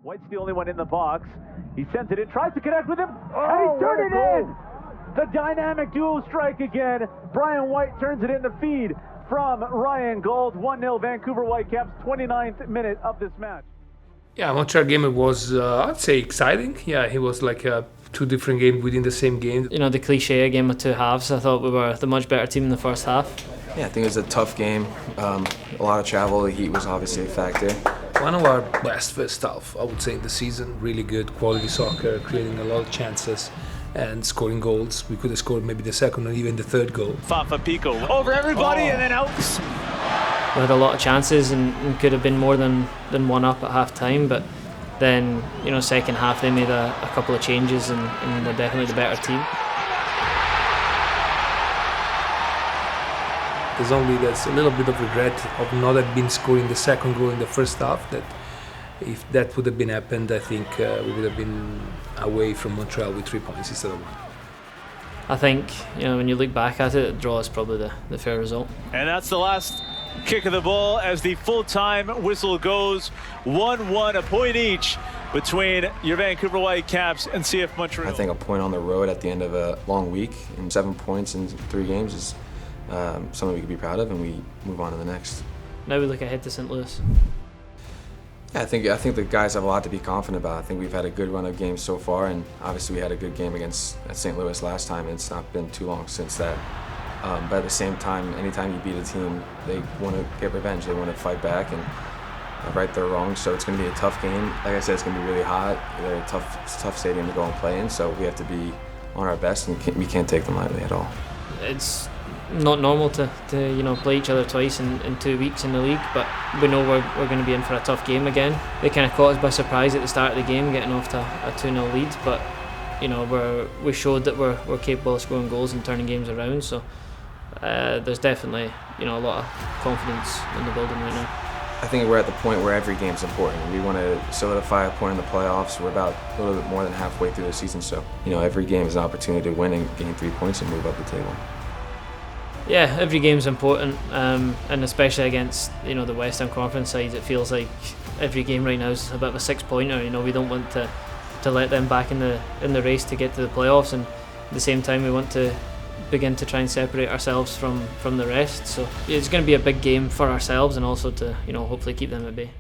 White's the only one in the box. He sends it in, tries to connect with him, and he's turned it in! The dynamic dual strike again. Brian White turns it in the feed from Ryan Gold. 1-0 Vancouver Whitecaps, 29th minute of this match. Yeah, Montreal game, it was, I'd say, exciting. Yeah, it was like two different games within the same game. You know, the cliche, a game of two halves. I thought we were the much better team in the first half. Yeah, I think it was a tough game. A lot of travel. The heat was obviously a factor. One of our best first half, I would say, in the season. Really good quality soccer, creating a lot of chances and scoring goals. We could have scored maybe the second or even the third goal. Fafa Pico over everybody and then out. We had a lot of chances and could have been more than one up at half time, but then, you know, second half they made a couple of changes and they're definitely the better team. There's a little bit of regret of not have been scoring the second goal in the first half. That if that would have been happened, I think we would have been away from Montreal with 3 points instead of 1. I think, you know, when you look back at it, the draw is probably the fair result. And that's the last kick of the ball as the full-time whistle goes. 1-1, a point each between your Vancouver Whitecaps and CF Montreal. I think a point on the road at the end of a long week and 7 points in 3 games is something we could be proud of, and we move on to the next. Now we look ahead to St. Louis. Yeah, I think the guys have a lot to be confident about. I think we've had a good run of games so far, and obviously we had a good game against St. Louis last time, and it's not been too long since that. But at the same time, anytime you beat a team, they want to get revenge. They want to fight back and right their wrongs. So it's going to be a tough game. Like I said, it's going to be really hot. They're a tough stadium to go and play in, so we have to be on our best, and we can't take them lightly at all. It's not normal to you know, play each other twice in 2 weeks in the league, but we know we're going to be in for a tough game again. They kind of caught us by surprise at the start of the game, getting off to a 2-0 lead, but you know, we showed that we're capable of scoring goals and turning games around. So there's definitely, you know, a lot of confidence in the building right now. I think we're at the point where every game's important. We want to solidify a point in the playoffs. We're about a little bit more than halfway through the season, so you know, every game is an opportunity to win and gain 3 points and move up the table. Yeah, every game's important, and especially against, you know, the Western Conference sides, it feels like every game right now is a bit of a 6-pointer. You know, we don't want to let them back in the race to get to the playoffs, and at the same time we want to begin to try and separate ourselves from the rest. So it's going to be a big game for ourselves and also to, you know, hopefully keep them at bay.